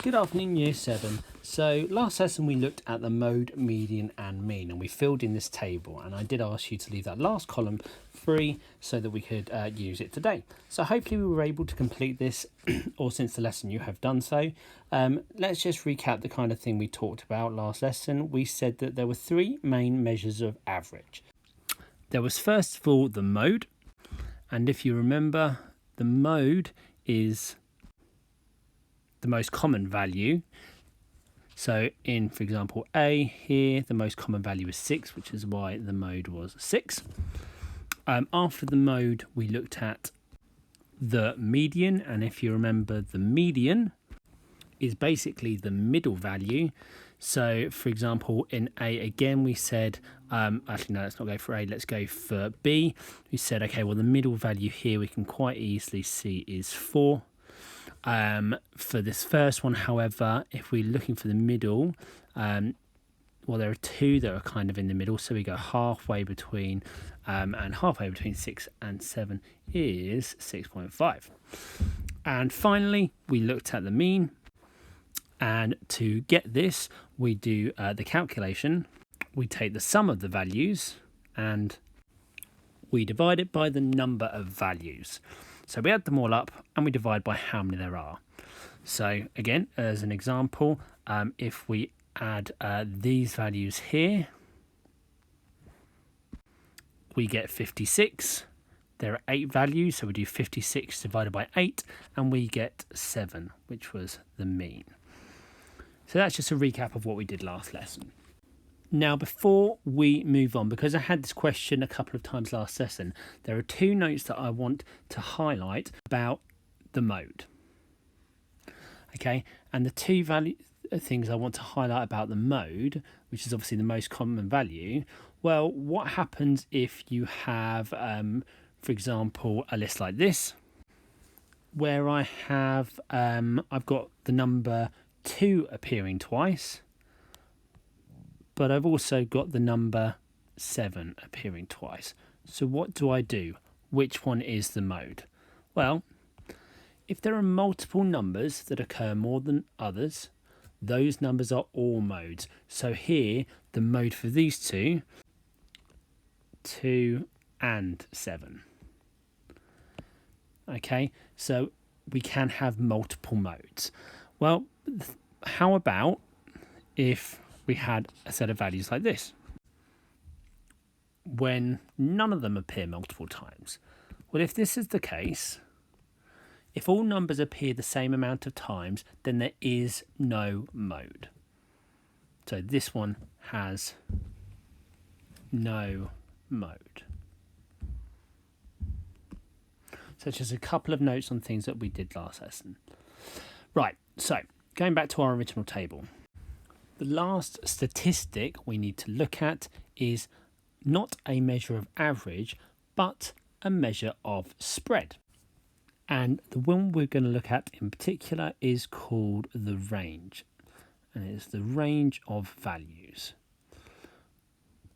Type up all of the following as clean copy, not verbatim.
Good afternoon, Year 7. So last lesson we looked at the mode, median and mean, and we filled in this table, and I did ask you to leave that last column free so that we could use it today. So hopefully we were able to complete this, or since the lesson you have done so. Let's just recap the kind of thing we talked about last lesson. We said that there were three main measures of average. There was first of all the mode, and if you remember, the mode is the most common value. So in, for example, A here, the most common value is 6, which is why the mode was 6. After the mode, we looked at the median, and if you remember, the median is basically the middle value. So, for example, in A again, we said, actually, no, let's not go for A, let's go for B. We said, okay, well, the middle value here we can quite easily see is 4. For this first one, however, if we're looking for the middle, well, there are two that are kind of in the middle, so we go halfway between, and halfway between 6 and 7 is 6.5. And finally, we looked at the mean, and to get this, we do the calculation. We take the sum of the values, and we divide it by the number of values. So we add them all up and we divide by how many there are. So again, as an example, if we add these values here, we get 56. There are 8 values, so we do 56 divided by 8, and we get 7, which was the mean. So that's just a recap of what we did last lesson. Now, before we move on, because I had this question a couple of times last lesson, there are 2 notes that I want to highlight about the mode. Okay, and the 2 things I want to highlight about the mode, which is obviously the most common value, well, what happens if you have, for example, a list like this, where I have, I've got the number 2 appearing twice, but I've also got the number 7 appearing twice. So what do I do? Which one is the mode? Well, if there are multiple numbers that occur more than others, those numbers are all modes. So here, the mode for these 2 and 7. Okay, so we can have multiple modes. Well, how about if we had a set of values like this, when none of them appear multiple times? Well, if this is the case, if all numbers appear the same amount of times, then there is no mode. So this one has no mode. So just a couple of notes on things that we did last lesson. Right, so going back to our original table. The last statistic we need to look at is not a measure of average, but a measure of spread. And the one we're going to look at in particular is called the range. And it's the range of values.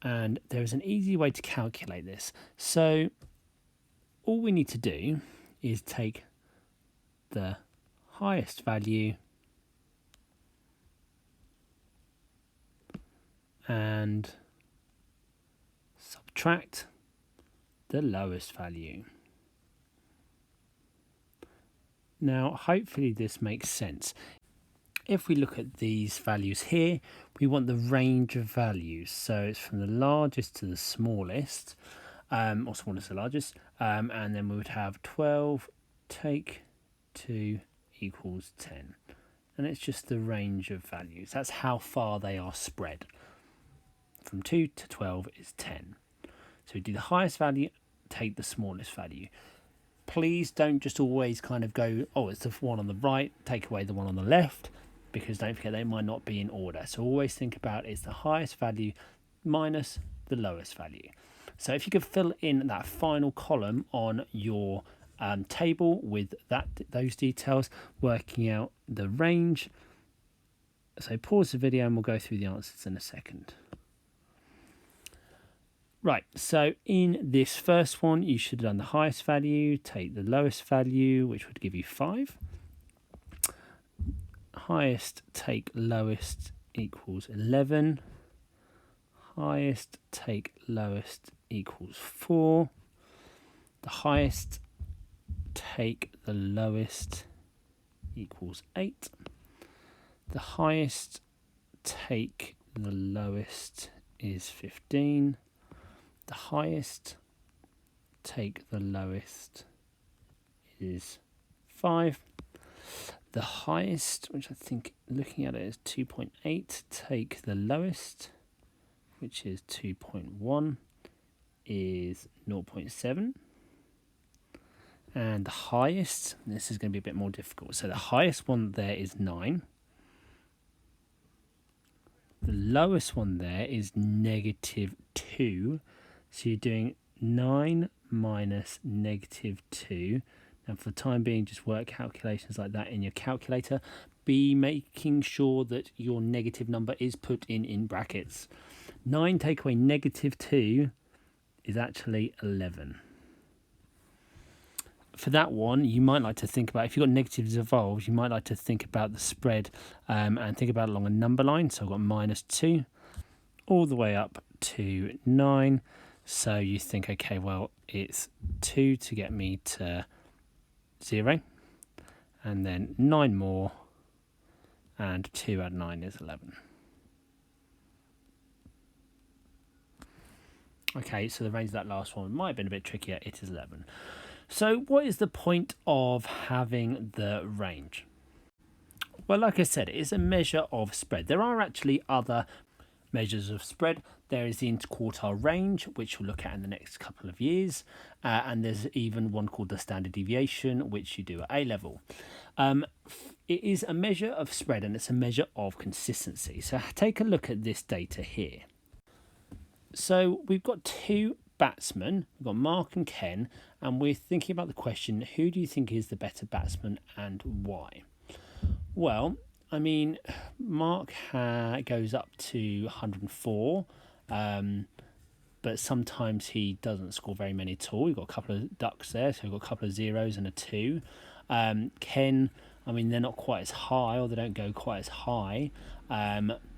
And there is an easy way to calculate this. So all we need to do is take the highest value and subtract the lowest value. Now, hopefully this makes sense. If we look at these values here, we want the range of values. So it's from the largest to the smallest, or smallest to largest, and then we would have 12 take 2 equals 10. And it's just the range of values. That's how far they are spread. From 2 to 12 is 10. So we do the highest value, take the smallest value. Please don't just always kind of go, oh, it's the one on the right, take away the one on the left, because don't forget they might not be in order. So always think about it's the highest value minus the lowest value. So if you could fill in that final column on your table with those details, working out the range. So pause the video and we'll go through the answers in a second. Right, so in this first one, you should have done the highest value, take the lowest value, which would give you 5. highest take lowest equals 11. Highest take lowest equals 4. The highest take the lowest equals 8. The highest take the lowest is 15. The highest take the lowest is 5. The highest, which I think looking at it is 2.8, take the lowest, which is 2.1, is 0.7. And the highest, this is going to be a bit more difficult. So the highest one there is 9. The lowest one there is -2. So you're doing 9 minus -2. Now for the time being, just work calculations like that in your calculator. Be making sure that your negative number is put in brackets. 9 take away -2 is actually 11. For that one, you might like to think about, if you've got negatives involved, you might like to think about the spread and think about it along a number line. So I've got -2 all the way up to 9. So you think, okay, well, it's 2 to get me to 0. And then 9 more. And 2 add 9 is 11. Okay, so the range of that last one might have been a bit trickier. It is 11. So what is the point of having the range? Well, like I said, it is a measure of spread. There are actually other measures of spread. There is the interquartile range, which we'll look at in the next couple of years. And there's even one called the standard deviation, which you do at A-level. It is a measure of spread and it's a measure of consistency. So take a look at this data here. So we've got two batsmen, we've got Mark and Ken, and we're thinking about the question, who do you think is the better batsman and why? Well, I mean, Mark goes up to 104, but sometimes he doesn't score very many at all. We've got a couple of ducks there, so we've got a couple of zeros and a 2. Ken, I mean, they're not quite as high, or they don't go quite as high,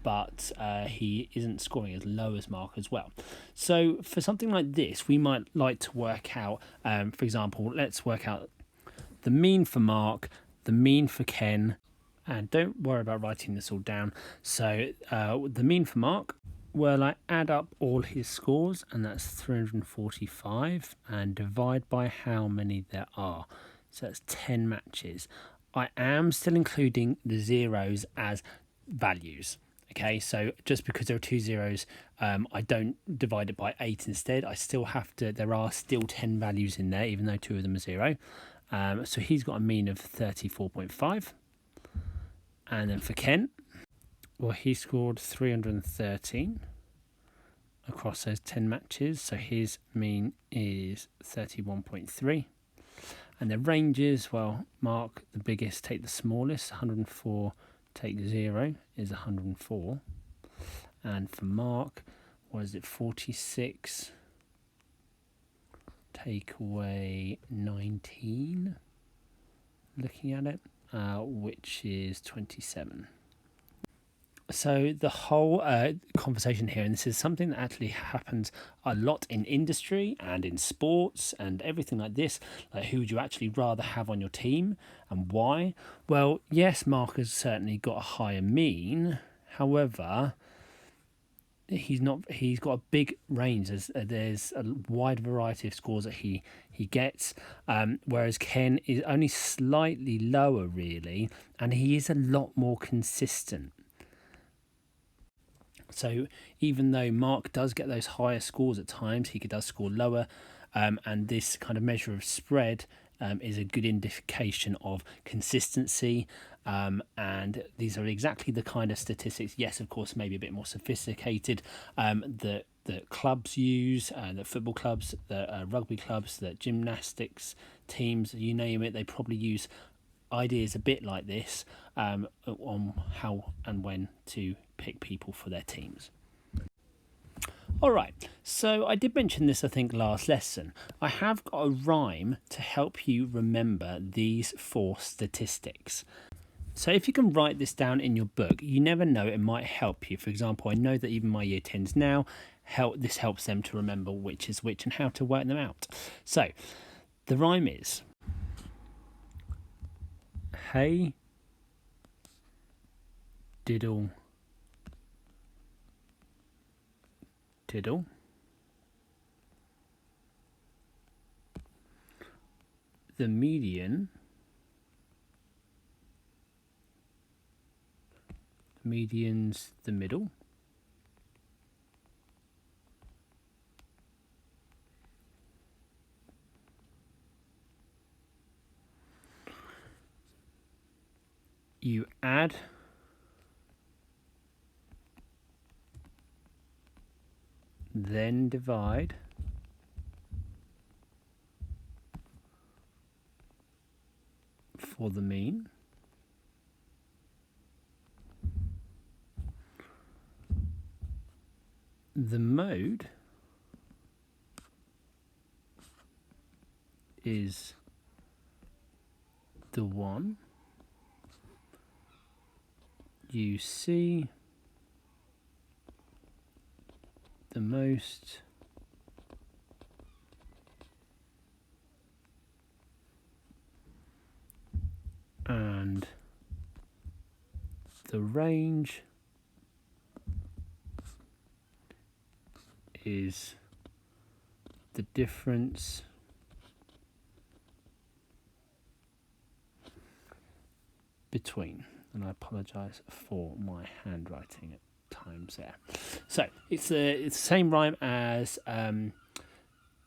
but he isn't scoring as low as Mark as well. So for something like this, we might like to work out, for example, let's work out the mean for Mark, the mean for Ken, and don't worry about writing this all down. So the mean for Mark, well, I add up all his scores, and that's 345, and divide by how many there are. So that's 10 matches. I am still including the zeros as values. Okay, so just because there are 2 zeros, I don't divide it by 8 instead. I still have to, there are still 10 values in there, even though 2 of them are 0. So he's got a mean of 34.5. And then for Ken, well, he scored 313 across those 10 matches. So his mean is 31.3. And the ranges, well, Mark, the biggest, take the smallest, 104, take 0 is 104. And for Mark, what is it, 46, take away 19, looking at it, which is 27. So the whole conversation here, and this is something that actually happens a lot in industry and in sports and everything like this, like who would you actually rather have on your team and why? Well, yes, Mark has certainly got a higher mean. However, he's got a big range. There's a wide variety of scores that he gets, whereas Ken is only slightly lower really, and he is a lot more consistent. So even though Mark does get those higher scores at times, he does score lower, and this kind of measure of spread is a good indication of consistency, and these are exactly the kind of statistics, yes, of course, maybe a bit more sophisticated, that clubs use, the football clubs, the rugby clubs, the gymnastics teams, you name it, they probably use ideas a bit like this on how and when to pick people for their teams. Alright, so I did mention this I think last lesson. I have got a rhyme to help you remember these 4 statistics. So if you can write this down in your book, you never know, it might help you. For example, I know that even my year 10s now, this helps them to remember which is which and how to work them out. So the rhyme is, hey, diddle, diddle. The median's the middle. You add then divide for the mean. The mode is the one you see the most and the range is the difference between, and I apologise for my handwriting at times there. So it's the same rhyme as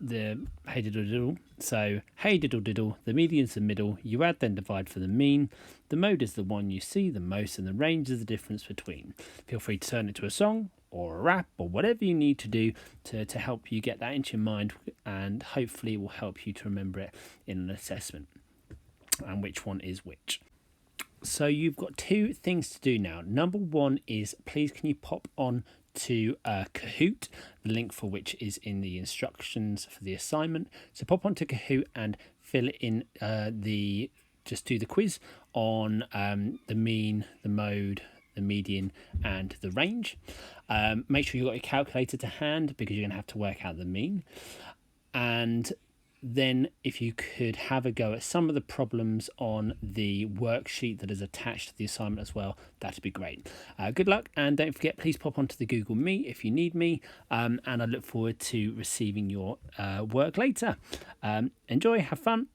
the hey diddle diddle. So hey diddle diddle, the median's the middle, you add then divide for the mean, the mode is the one you see the most, and the range is the difference between. Feel free to turn it to a song or a rap or whatever you need to do to help you get that into your mind, and hopefully it will help you to remember it in an assessment and which one is which. So you've got two things to do now. Number one is, please can you pop on to Kahoot, the link for which is in the instructions for the assignment. So pop onto Kahoot and fill in just do the quiz on the mean, the mode, the median and the range. Make sure you've got your calculator to hand because you're going to have to work out the mean. And then if you could have a go at some of the problems on the worksheet that is attached to the assignment as well, that'd be great. Good luck, and don't forget, please pop onto the Google Meet if you need me, and I look forward to receiving your work later. Enjoy, have fun.